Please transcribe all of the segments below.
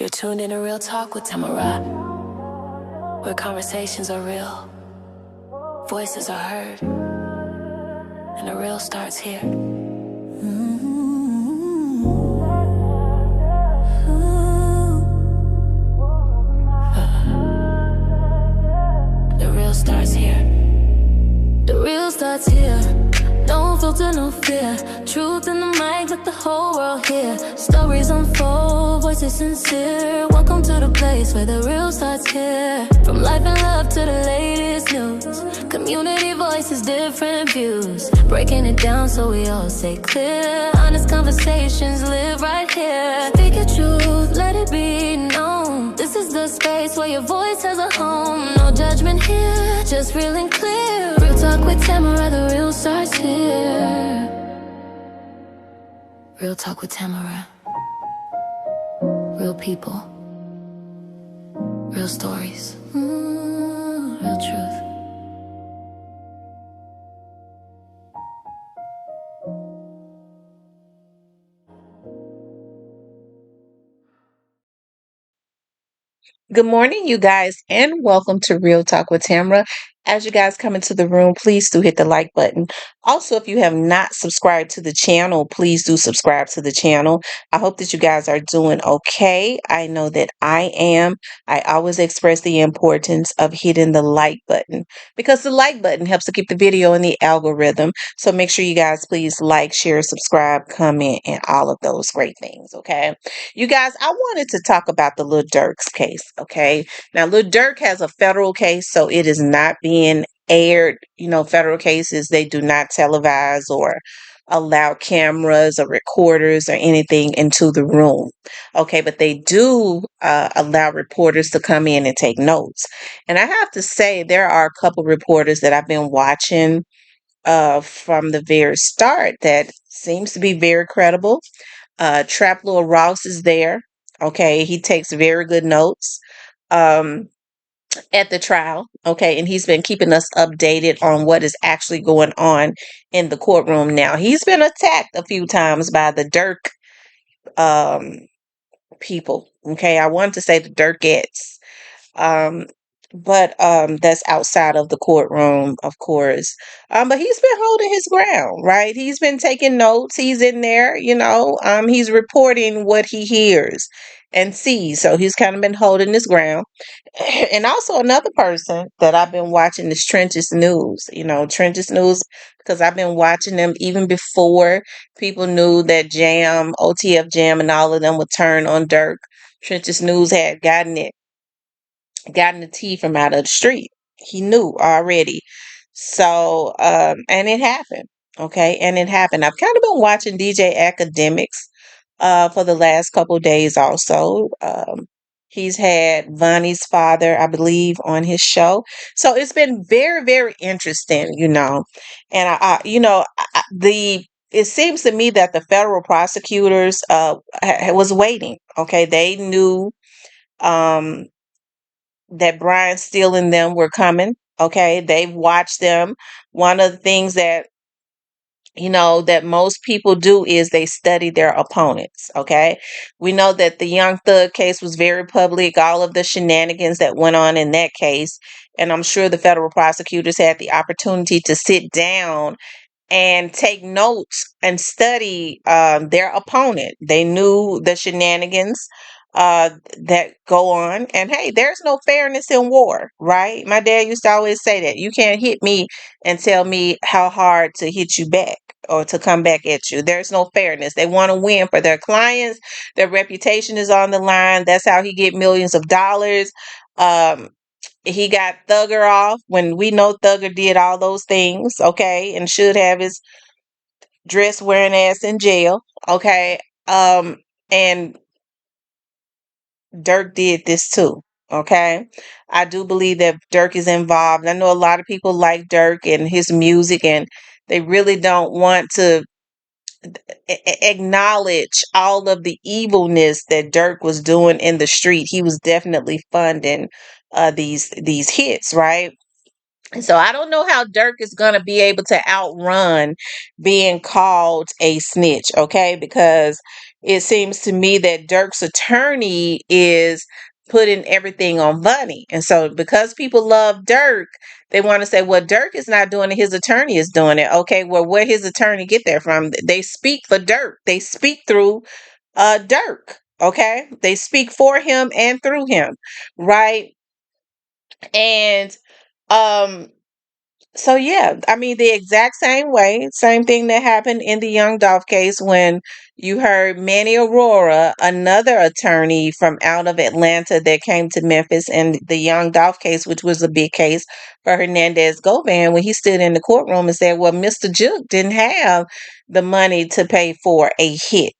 You're tuned in to Real Talk with Tamara, where conversations are real, voices are heard, and the real starts here. The real starts here. The real starts here. No filter, no fear. Truth in the mic, let the whole world hear. Stories unfold, voices sincere. Welcome to the place where the real starts here. From life and love to the latest news. Community voices, different views. Breaking it down so we all stay clear. Honest conversations live right here. Speak your truth, let it be known. This is the space where your voice has a home. No judgment here, just real and clear. Real talk with Tamara, the real starts here. Real talk with Tamara. Real people. Real stories. Real truth. Good morning, you guys, and welcome to Real Talk with Tamara. As you guys come into the room, please do hit the like button. Also, if you have not subscribed to the channel, please do subscribe to the channel. I hope that you guys are doing okay. I know that I am. I always express the importance of hitting the like button because the like button helps to keep the video in the algorithm. So make sure you guys please like, share, subscribe, comment, and all of those great things, okay? You guys, I wanted to talk about the Lil Durk's case, okay? Now, Lil Durk has a federal case, so it is not being aired. You know, federal cases, they do not televise or allow cameras or recorders or anything into the room, okay? But they do allow reporters to come in and take notes. And I have to say, there are a couple reporters that I've been watching from the very start that seems to be very credible. Trap Lil Ross is there. Okay, he takes very good notes at the trial. Okay, and he's been keeping us updated on what is actually going on in the courtroom now. He's been attacked a few times by the Durk people. Okay, I wanted to say the Durkettes. Um, but that's outside of the courtroom, of course. But he's been holding his ground, right? He's been taking notes. He's in there, he's reporting what he hears and sees. So he's kind of been holding his ground. And also another person that I've been watching is Trenches News. Trenches News, because I've been watching them even before people knew that Jam, OTF Jam, and all of them would turn on Durk. Trenches News had gotten the tea from out of the street. He knew already. So, and it happened. Okay. And it happened. I've kind of been watching DJ Academics, for the last couple of days also. He's had Vonnie's father, I believe, on his show. So it's been very, very interesting, and it seems to me that the federal prosecutors, was waiting. Okay. They knew, um, that Brian Steele and them were coming. Okay, they've watched them. One of the things that most people do is they study their opponents. Okay, we know that the Young Thug case was very public, all of the shenanigans that went on in that case, and I'm sure the federal prosecutors had the opportunity to sit down and take notes and study their opponent. They knew the shenanigans that go on. And hey, there's no fairness in war, right? My dad used to always say that. You can't hit me and tell me how hard to hit you back or to come back at you. There's no fairness. They want to win for their clients. Their reputation is on the line. That's how he get millions of dollars. He got Thugger off when we know Thugger did all those things, okay, and should have his dress wearing ass in jail, okay. And Durk did this too, okay. I do believe that Durk is involved. I know a lot of people like Durk and his music, and they really don't want to acknowledge all of the evilness that Durk was doing in the street. He was definitely funding these hits, right? So I don't know how Durk is going to be able to outrun being called a snitch, okay? Because it seems to me that Durk's attorney is putting everything on Bunny. And so because people love Durk, they want to say, well, Durk is not doing it, his attorney is doing it. Okay, well, where his attorney get that from? They speak for Durk. They speak through Durk. Okay, they speak for him and through him, right? And um so yeah, I mean the exact same way, same thing that happened in the Young Dolph case when you heard Manny Aurora, another attorney from out of Atlanta that came to Memphis, and the Young Dolph case, which was a big case for Hernandez Govan, when he stood in the courtroom and said, well, Mr. Juke didn't have the money to pay for a hit.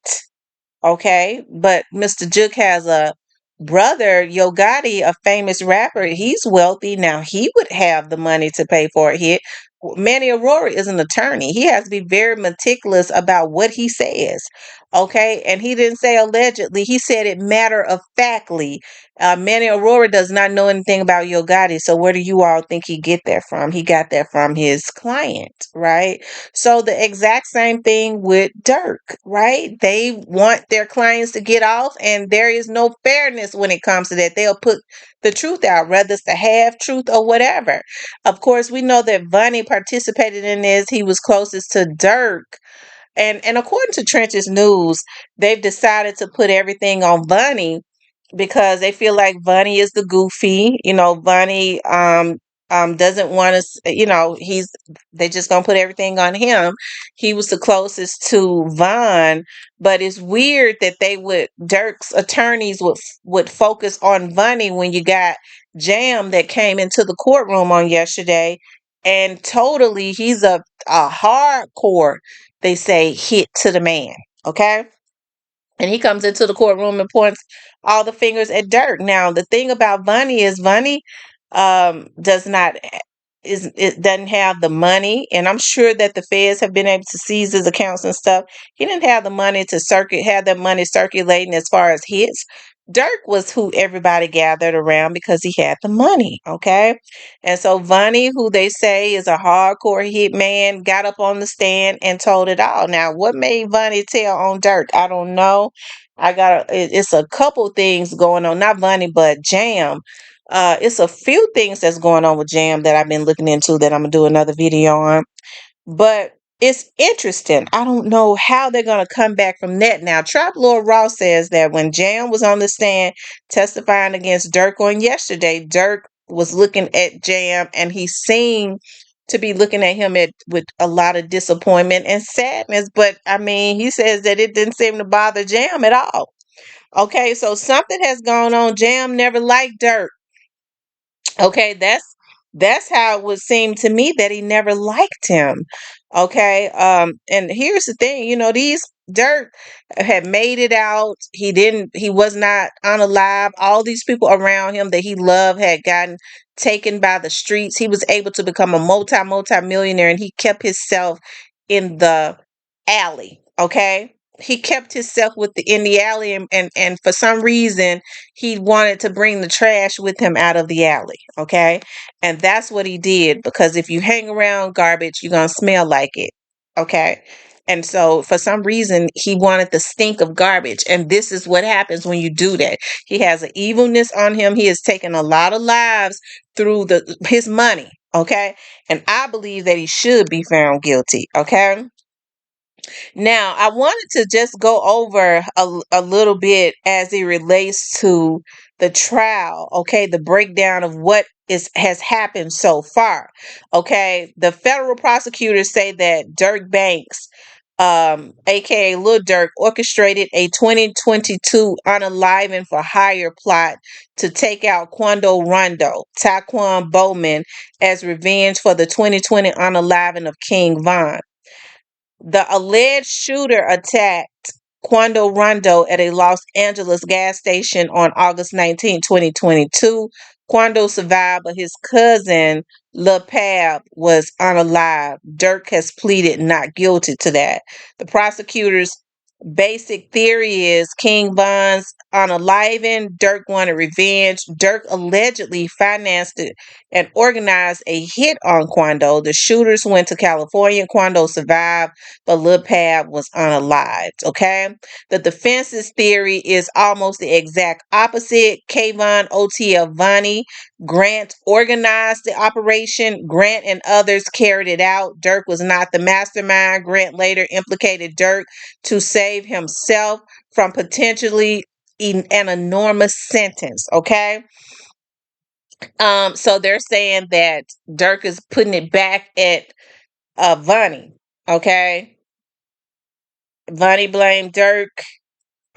Okay, but Mr. Juke has a brother, Yo Gotti, a famous rapper. He's wealthy. Now he would have the money to pay for a hit. Manny Aurora is an attorney. He has to be very meticulous about what he says. Okay, and he didn't say allegedly, he said it matter of factly. Manny Aurora does not know anything about Yo Gotti. So where do you all think he get that from? He got that from his client, right? So the exact same thing with Durk, right? They want their clients to get off, and there is no fairness when it comes to that. They'll put the truth out, whether it's the half truth or whatever. Of course, we know that Bunny participated in this. He was closest to Durk. And according to Trench's News, they've decided to put everything on Bunny because they feel like Bunny is the goofy. Bunny doesn't want to. They just gonna put everything on him. He was the closest to Von, but it's weird that Dirk's attorneys would focus on Bunny when you got Jam that came into the courtroom on yesterday, and totally he's a hardcore, they say, hit to the man. Okay. And he comes into the courtroom and points all the fingers at Durk. Now, the thing about Bunny is Bunny does not it doesn't have the money, and I'm sure that the feds have been able to seize his accounts and stuff. He didn't have the money to have that money circulating as far as hits. Durk was who everybody gathered around because he had the money, okay? And so Bunny, who they say is a hardcore hit man, got up on the stand and told it all. Now, what made Bunny tell on Durk? I don't know. It's a couple things going on, not Bunny, but Jam. It's a few things that's going on with Jam that I've been looking into that I'm gonna do another video on. But it's interesting. I don't know how they're gonna come back from that. Now, Trap Lord Ross says that when Jam was on the stand testifying against Durk on yesterday, Durk was looking at Jam and he seemed to be looking at him with a lot of disappointment and sadness. But I mean, he says that it didn't seem to bother Jam at all. Okay, so something has gone on. Jam never liked Durk. Okay, that's how it would seem to me that he never liked him. Okay, and here's the thing, these Durk had made it out. He was not unalive. All these people around him that he loved had gotten taken by the streets. He was able to become a multi millionaire, and he kept himself in the alley. Okay, he kept himself in the alley, and for some reason he wanted to bring the trash with him out of the alley. Okay, and that's what he did, because if you hang around garbage, you're gonna smell like it. Okay, and so for some reason he wanted the stink of garbage, and this is what happens when you do that. He has an evilness on him. He has taken a lot of lives through his money. Okay, and I believe that he should be found guilty. Okay. Now, I wanted to just go over a little bit as it relates to the trial, okay, the breakdown of what has happened so far. Okay, the federal prosecutors say that Dirk Banks, aka Lil Durk, orchestrated a 2022 unaliving for hire plot to take out Quando Rondo, Taquan Bowman, as revenge for the 2020 unaliving of King Von. The alleged shooter attacked Quando Rondo at a Los Angeles gas station on August 19, 2022. Quando survived, but his cousin, Lil Pab, was unalive. Durk has pleaded not guilty to that. The prosecutors Basic theory is King Von's unaliving. Durk wanted revenge. Durk allegedly financed it and organized a hit on Quando. The shooters went to California. Quando survived, but Lil Pab was unalived. Okay. The defense's theory is almost the exact opposite. Kayvon OTF Vonnie. Grant organized the operation. Grant and others carried it out. Durk was not the mastermind. Grant later implicated Durk to save himself from potentially an enormous sentence. Okay. So they're saying that Durk is putting it back at Vonnie. Okay. Vonnie blamed Durk,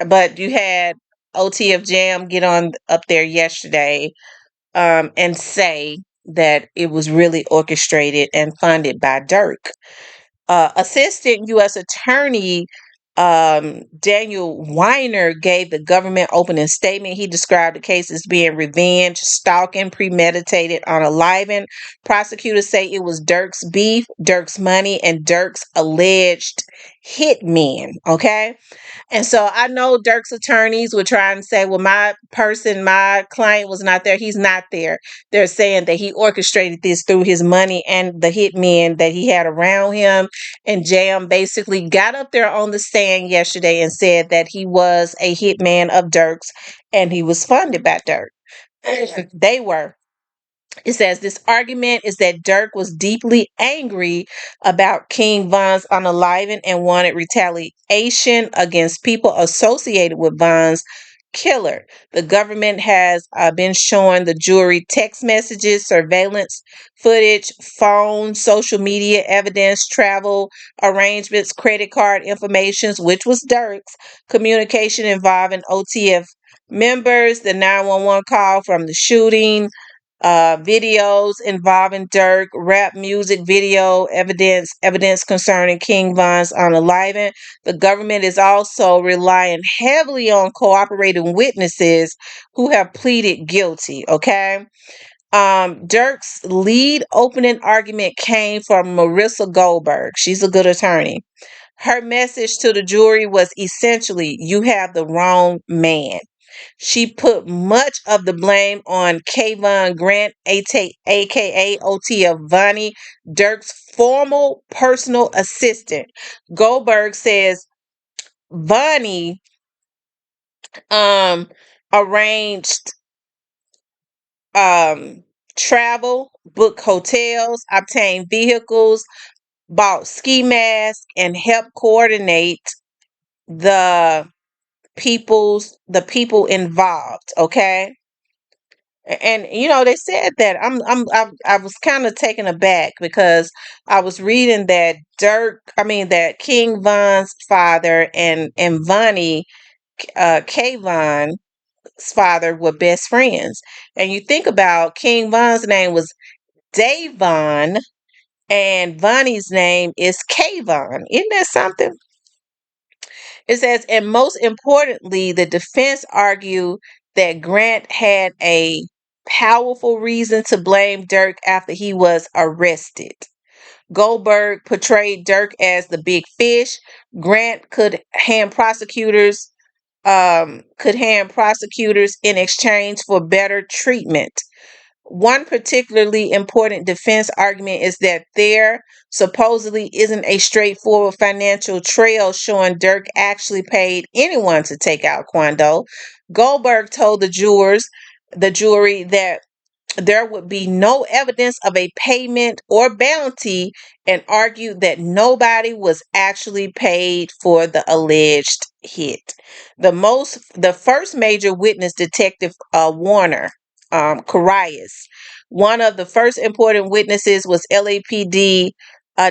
but you had OTF Jam get on up there yesterday and say that it was really orchestrated and funded by Durk. Assistant U.S. Attorney Daniel Weiner gave the government opening statement. He described the case as being revenge, stalking, premeditated, unaliving. Prosecutors say it was Durk's beef, Durk's money, and Durk's alleged hitmen. Okay. And so I know Dirk's attorneys were trying to say, well, my client was not there. He's not there. They're saying that he orchestrated this through his money and the hitmen that he had around him. And Jam basically got up there on the stand yesterday and said that he was a hitman of Dirk's and he was funded by Dirk. They were. It says this argument is that Durk was deeply angry about King Von's unaliving and wanted retaliation against people associated with Von's killer. The government has been showing the jury text messages, surveillance footage, phone, social media evidence, travel arrangements, credit card information, which was Durk's, communication involving OTF members, the 911 call from the shooting, videos involving Durk, rap music video evidence concerning King Von's unaliving. The government is also relying heavily on cooperating witnesses who have pleaded guilty. Okay. Durk's lead opening argument came from Marissa Goldberg. She's a good attorney. Her message to the jury was essentially, you have the wrong man. She put much of the blame on Kayvon Grant, aka OTF Vonnie, Durk's formal personal assistant. Goldberg says Vonnie arranged travel, booked hotels, obtained vehicles, bought ski masks, and helped coordinate the people involved. Okay. And they said that I was kind of taken aback because I was reading that that King Von's father and Vonnie Kayvon's father were best friends. And you think about King Von's name was Davon and Vonnie's name is Kayvon. Isn't that something? It says, and most importantly, the defense argued that Grant had a powerful reason to blame Durk after he was arrested. Goldberg portrayed Durk as the big fish. Grant could hand prosecutors in exchange for better treatment. One particularly important defense argument is that there supposedly isn't a straightforward financial trail showing Durk actually paid anyone to take out Quando. Goldberg told the jury that there would be no evidence of a payment or bounty and argued that nobody was actually paid for the alleged hit. The first major witness, Detective Warner Carias. One of the first important witnesses was LAPD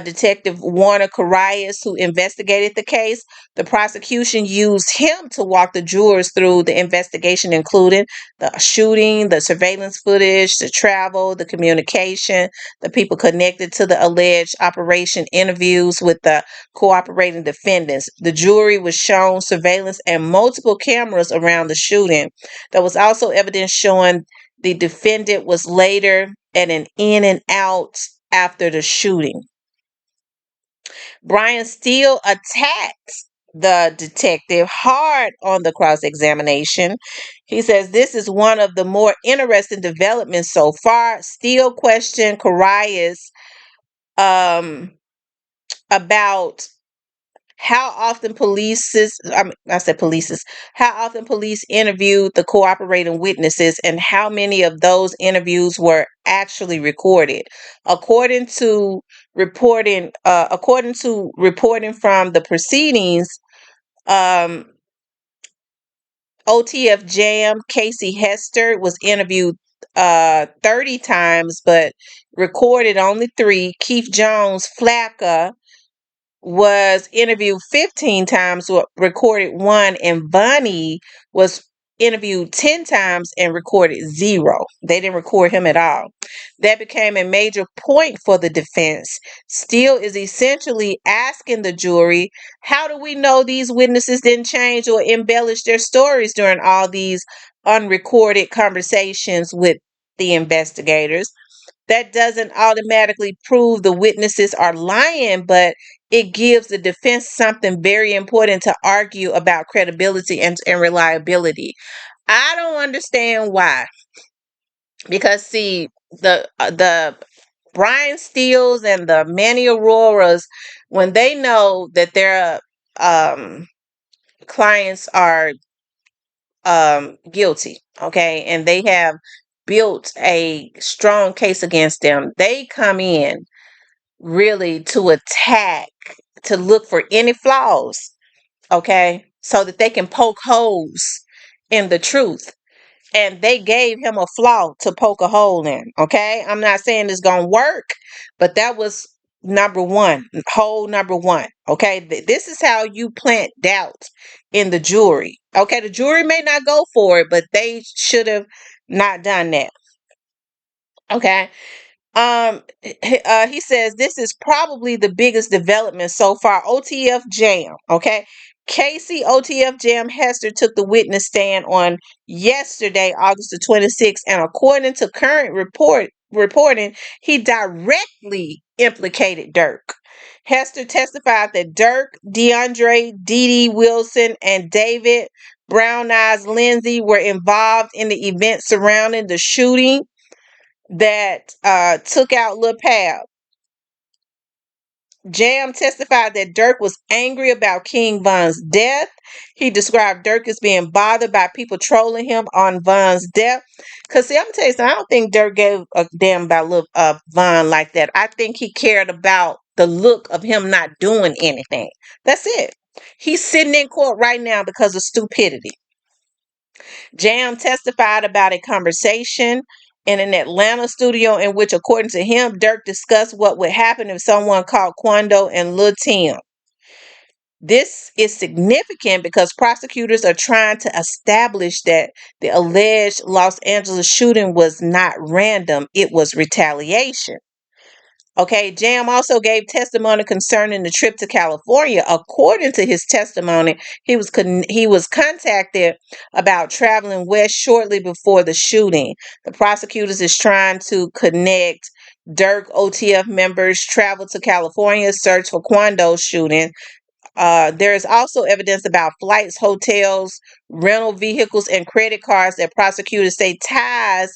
Detective Warner Carias, who investigated the case. The prosecution used him to walk the jurors through the investigation, including the shooting, the surveillance footage, the travel, the communication, the people connected to the alleged operation, interviews with the cooperating defendants. The jury was shown surveillance and multiple cameras around the shooting. There was also evidence showing the defendant was later at an in and out after the shooting. Brian Steele attacked the detective hard on the cross-examination. He says this is one of the more interesting developments so far. Still question Carias about how often how often police interviewed the cooperating witnesses and how many of those interviews were actually recorded. According to reporting from the proceedings, um, OTF Jam Casey Hester was interviewed 30 times, but recorded only 3. Keith Jones Flacca was interviewed 15 times, recorded 1, and Bunny was interviewed 10 times and recorded 0. They didn't record him at all. That became a major point for the defense. Steele is essentially asking the jury, how do we know these witnesses didn't change or embellish their stories during all these unrecorded conversations with the investigators? That doesn't automatically prove the witnesses are lying, but it gives the defense something very important to argue about credibility and reliability. I don't understand why. Because see, the Brian Steeles and the Manny Auroras, when they know that their clients are guilty, okay, and they have built a strong case against them, they come in really to attack, to look for any flaws, okay, so that they can poke holes in the truth. And they gave him a flaw to poke a hole in, okay? I'm not saying it's going to work, but that was hole number one, okay? This is how you plant doubt in the jury, okay? The jury may not go for it, but they should have not done that, okay? He says this is probably the biggest development so far. OTF Jam, okay? Casey OTF Jam Hester took the witness stand on yesterday, August the 26th, and according to current reporting, he directly implicated Durk. Hester testified that Durk, DeAndre, Dee Dee Wilson, and David Brown Eyes Lindsay were involved in the event surrounding the shooting that took out Lil Pab. Jam testified that Durk was angry about King Von's death. He described Durk as being bothered by people trolling him on Von's death. Because, see, I'm going to tell you something. I don't think Durk gave a damn about Lil Von like that. I think he cared about the look of him not doing anything. That's it. He's sitting in court right now because of stupidity. Jam testified about a conversation in an Atlanta studio in which, according to him, Durk discussed what would happen if someone called Quando and Lil Tim. This is significant because prosecutors are trying to establish that the alleged Los Angeles shooting was not random, it was retaliation. Okay, Jam also gave testimony concerning the trip to California. According to his testimony, he was contacted about traveling west shortly before the shooting. The prosecutors is trying to connect Durk OTF members travel to California search for Quando's shooting. There is also evidence about flights, hotels, rental vehicles, and credit cards that prosecutors say ties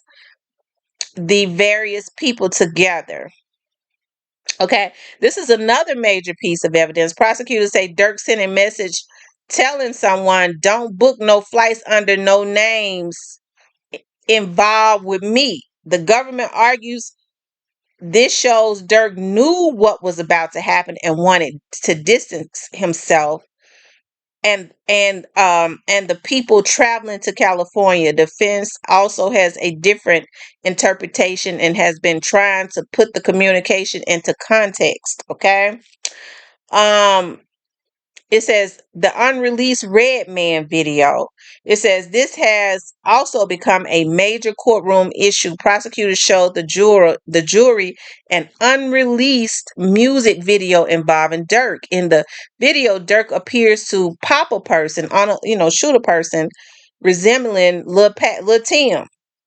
the various people together. Okay, this is another major piece of evidence. Prosecutors say Durk sent a message telling someone, don't book no flights under no names involved with me. The government argues this shows Durk knew what was about to happen and wanted to distance himself and the people traveling to California. Defense also has a different interpretation and has been trying to put the communication into context. Okay. um it says the unreleased Red Man video. It says this has also become a major courtroom issue. Prosecutors showed the jury an unreleased music video involving Durk. In the video, Durk appears to pop a person shoot a person resembling Lil Tim.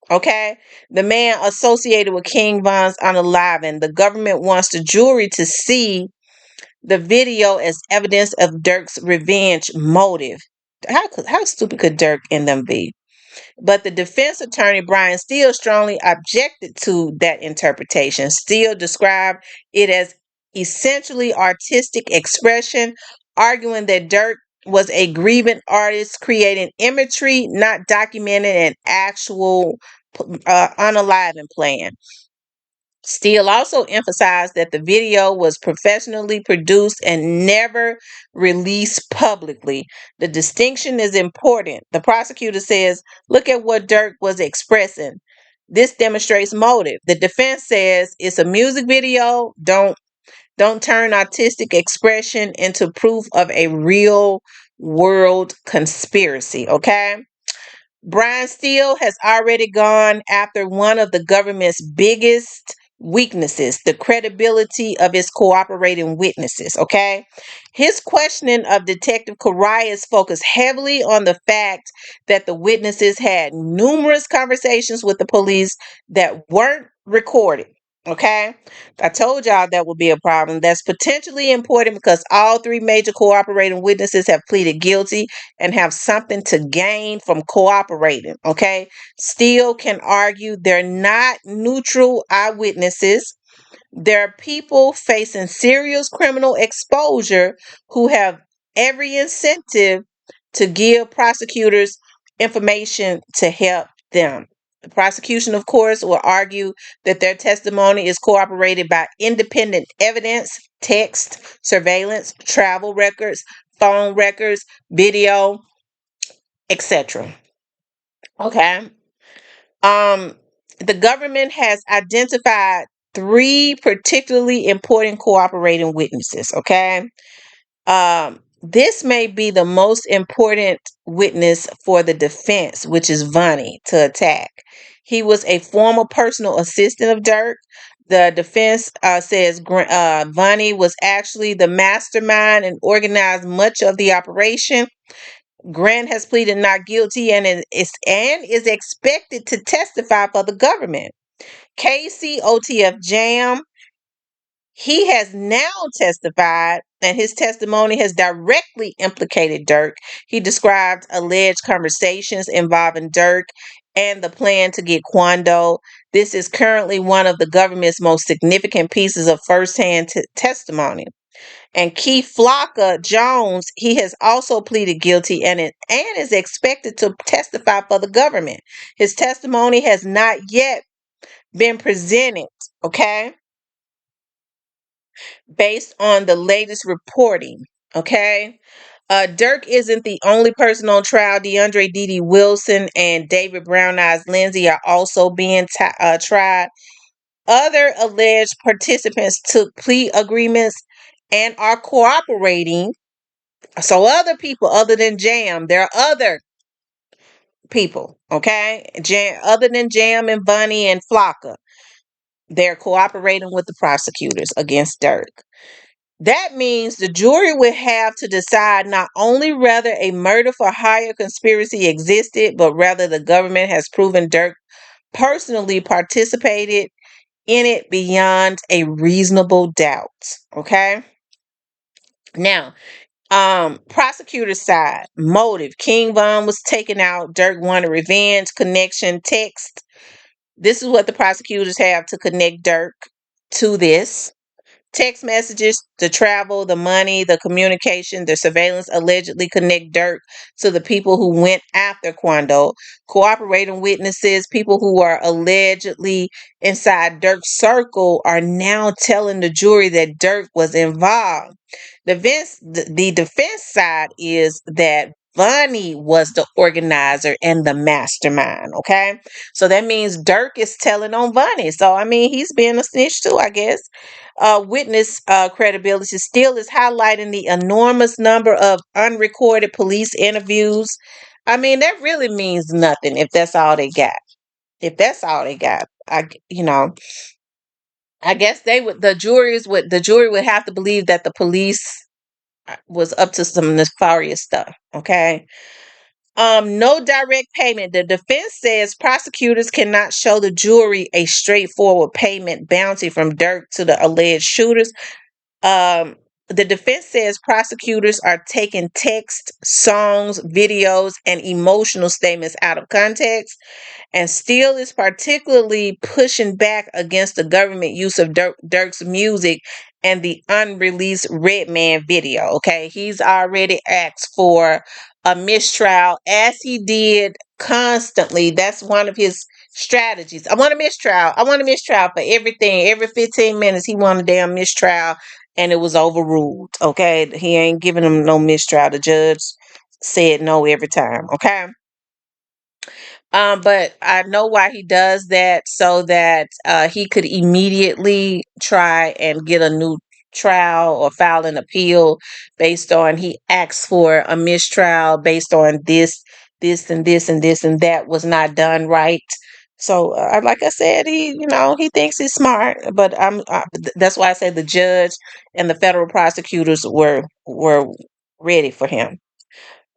Okay, the man associated with King Von's unalive, and the government wants the jury to see the video as evidence of Durk's revenge motive. How stupid could Durk and them be? But the defense attorney, Brian Steele, strongly objected to that interpretation. Steele described it as essentially artistic expression, arguing that Durk was a grievant artist creating imagery, not documenting an actual unaliving plan. Steele also emphasized that the video was professionally produced and never released publicly. The distinction is important. The prosecutor says, look at what Durk was expressing. This demonstrates motive. The defense says it's a music video. Don't turn artistic expression into proof of a real world conspiracy, okay? Brian Steele has already gone after one of the government's biggest weaknesses, the credibility of its cooperating witnesses, okay? His questioning of Detective Carias focused heavily on the fact that the witnesses had numerous conversations with the police that weren't recorded. Okay, I told y'all that would be a problem. That's potentially important because all three major cooperating witnesses have pleaded guilty and have something to gain from cooperating. Okay, Steele can argue they're not neutral eyewitnesses. They're people facing serious criminal exposure who have every incentive to give prosecutors information to help them. The prosecution, of course, will argue that their testimony is corroborated by independent evidence, text, surveillance, travel records, phone records, video, etc. Okay. The government has identified three particularly important cooperating witnesses. Okay. This may be the most important witness for the defense, which is Vonnie, to attack. He was a former personal assistant of Durk. The defense says Vonnie was actually the mastermind and organized much of the operation. Grant has pleaded not guilty and is expected to testify for the government. Casey OTF Jam, he has now testified, and his testimony has directly implicated Durk. He described alleged conversations involving Durk and the plan to get Quando. This is currently one of the government's most significant pieces of firsthand testimony. And Keith Flocka Jones, he has also pleaded guilty and is expected to testify for the government. His testimony has not yet been presented, okay, based on the latest reporting, okay? Durk isn't the only person on trial. DeAndre Dede Wilson and David Brown Eyes Lindsay are also being tried. Other alleged participants took plea agreements and are cooperating. So other people other than Jam, there are other people, okay? Other than Jam and Bunny and Flocka, they're cooperating with the prosecutors against Durk. That means the jury would have to decide not only whether a murder for hire conspiracy existed, but whether the government has proven Durk personally participated in it beyond a reasonable doubt. Okay? Now, prosecutor side, motive. King Von was taken out. Durk wanted revenge. Connection, text. This is what the prosecutors have to connect Durk to this. Text messages, the travel, the money, the communication, the surveillance allegedly connect Durk to the people who went after Quando. Cooperating witnesses, people who are allegedly inside Durk's circle, are now telling the jury that Durk was involved. The defense side is that Vonnie was the organizer and the mastermind, okay? So that means Durk is telling on Vonnie. So, I mean, he's being a snitch too, I guess. Witness credibility still is highlighting the enormous number of unrecorded police interviews. I mean, that really means nothing if that's all they got. If that's all they got, I guess the jury would have to believe that the police was up to some nefarious stuff. Okay. No direct payment. The defense says prosecutors cannot show the jury a straightforward payment bounty from Durk to the alleged shooters. The defense says prosecutors are taking text, songs, videos, and emotional statements out of context, and still is particularly pushing back against the government use of Durk's music and the unreleased Redman video. Okay, he's already asked for a mistrial, as he did constantly. That's one of his strategies. I want a mistrial. I want a mistrial for everything. Every 15 minutes, he wanted a damn mistrial, and it was overruled. Okay, he ain't giving him no mistrial. The judge said no every time. Okay. But I know why he does that, so that he could immediately try and get a new trial or file an appeal based on he asks for a mistrial based on this, and this, and this, and that was not done right. So, like I said, he thinks he's smart, but that's why I say the judge and the federal prosecutors were ready for him.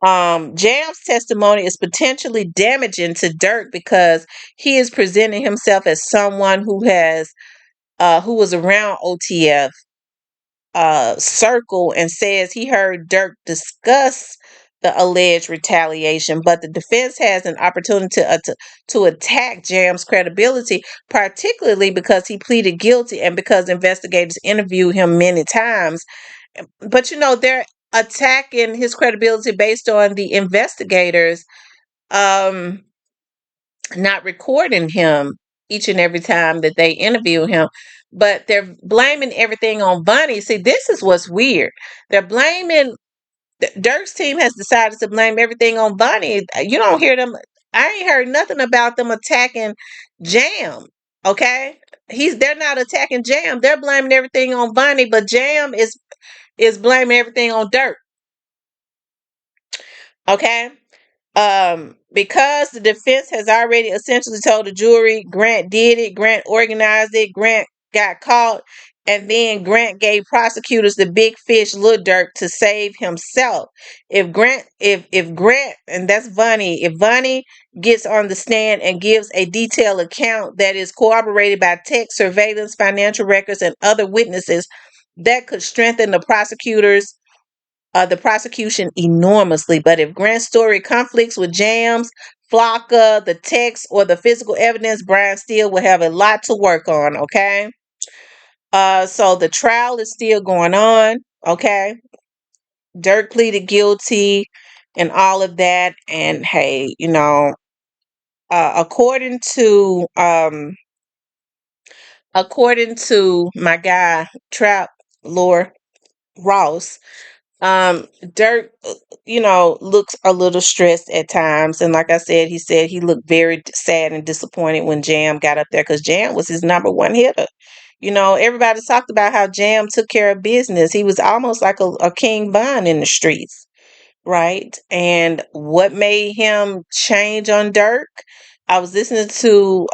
Jam's testimony is potentially damaging to Durk because he is presenting himself as someone who was around OTF circle, and says he heard Durk discuss the alleged retaliation, but the defense has an opportunity to attack Jam's credibility, particularly because he pleaded guilty and because investigators interviewed him many times. But they're attacking his credibility based on the investigators um not recording him each and every time that they interview him, but they're blaming everything on Bunny. See, this is what's weird. They're blaming Dirk's team has decided to blame everything on Bunny. You don't hear them. I ain't heard nothing about them attacking Jam. Okay, they're not attacking Jam. They're blaming everything on Bunny, but Jam is blaming everything on Dirk. Okay. Because the defense has already essentially told the jury Grant did it, Grant organized it, Grant got caught, and then Grant gave prosecutors the big fish, Lil Durk, to save himself. If Grant, and that's Bunny, if Bunny gets on the stand and gives a detailed account that is corroborated by text, surveillance, financial records, and other witnesses, that could strengthen the prosecution enormously. But if Grant's story conflicts with Jam's, Flocka, the text, or the physical evidence, Brian Steele will have a lot to work on. Okay. So the trial is still going on. Okay. Durk pleaded guilty and all of that. And hey, according to my guy Trap Lore Ross, Dirk, looks a little stressed at times, and like I said, he said he looked very sad and disappointed when Jam got up there, because Jam was his number one hitter. Everybody talked about how Jam took care of business. He was almost like a King Bun in the streets, right? And what made him change on Dirk? I was listening to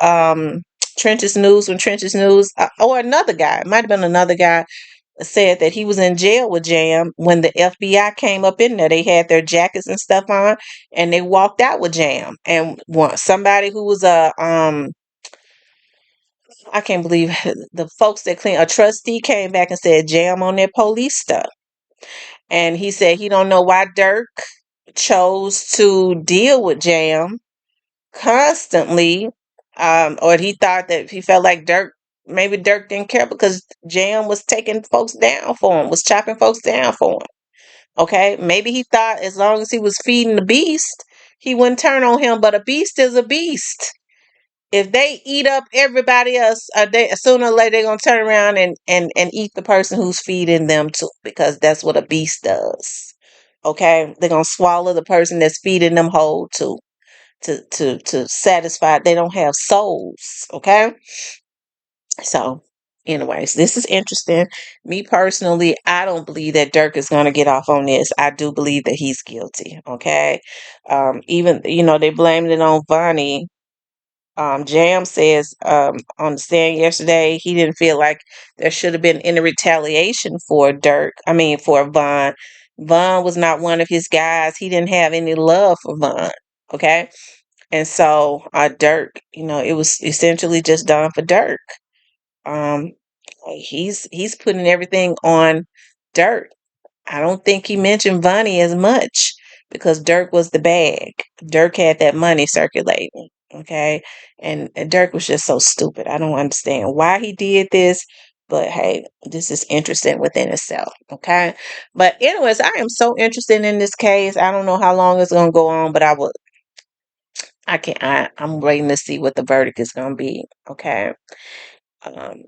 Trench's News, when Trench's News, or another guy, it might have been another guy, said that he was in jail with Jam when the FBI came up in there. They had their jackets and stuff on, and they walked out with Jam. And somebody who was I can't believe the folks that clean, a trustee came back and said Jam on their police stuff. And he said he don't know why Durk chose to deal with Jam constantly, or he felt like maybe Durk didn't care because Jam was taking folks down for him, was chopping folks down for him. Okay, maybe he thought as long as he was feeding the beast, he wouldn't turn on him. But a beast is a beast. If they eat up everybody else, sooner or later they're gonna turn around and eat the person who's feeding them too, because that's what a beast does. Okay, they're gonna swallow the person that's feeding them whole too, to satisfy. They don't have souls. Okay, so. Anyways, this is interesting. Me personally, I don't believe that Durk is going to get off on this. I do believe that he's guilty. Okay. Even, they blamed it on Vonnie. Jam says on the stand yesterday, he didn't feel like there should have been any retaliation for for Von. Von was not one of his guys. He didn't have any love for Von. Okay. And so Durk, it was essentially just done for Durk. Um, he's putting everything on Durk. I don't think he mentioned Vonnie as much because Durk was the bag. Durk had that money circulating. Okay. And Durk was just so stupid. I don't understand why he did this. But hey, this is interesting within itself. Okay. But anyways, I am so interested in this case. I don't know how long it's gonna go on, but I'm waiting to see what the verdict is gonna be. Okay.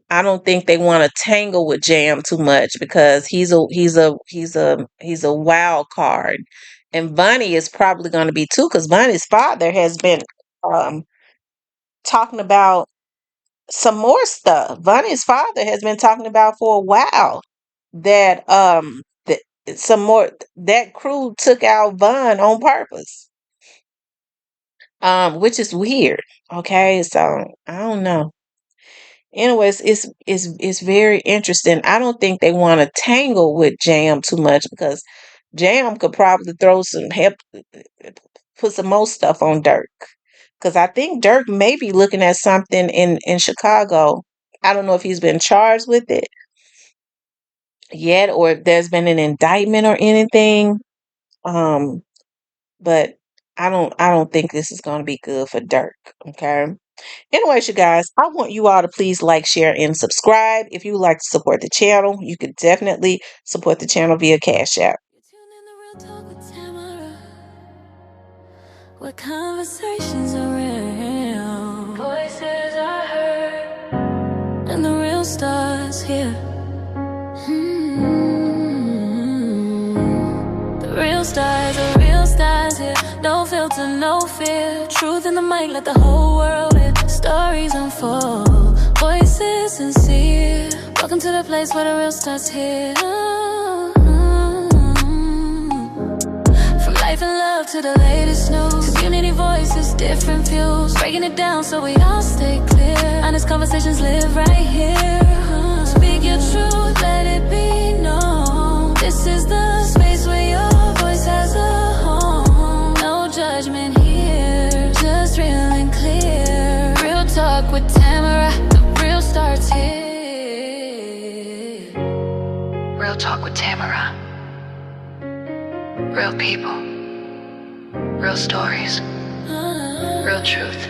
I don't think they want to tangle with Jam too much because he's a wild card, and Bunny is probably going to be too because Bunny's father has been um, talking about some more stuff. Bunny's father has been talking about for a while that some more that crew took out Von on purpose, which is weird. Okay, so I don't know. Anyways, it's very interesting. I don't think they want to tangle with Jam too much because Jam could probably throw some help, put some more stuff on Dirk. Because I think Dirk may be looking at something in Chicago. I don't know if he's been charged with it yet or if there's been an indictment or anything. Um, but I don't think this is going to be good for Dirk. Okay. Anyways, you guys, I want you all to please like, share, and subscribe. If you would like to support the channel, you could definitely support the channel via Cash App. Tune in to Real Talk with Tamara, where conversations are real, voices are heard, and the real stars here. The real stars here. No filter, no fear. Truth in the mic, let the whole world hear. Stories unfold, voices sincere. Welcome to the place where the real starts here. From life and love to the latest news, community voices, different views, breaking it down so we all stay clear. Honest conversations live right here. Speak your truth, let it be known. This is the space where your voice has a home. No judgment here, just real and clear. Real talk with Tamara, the real starts here. Real talk with Tamara. Real people. Real stories. Real truth.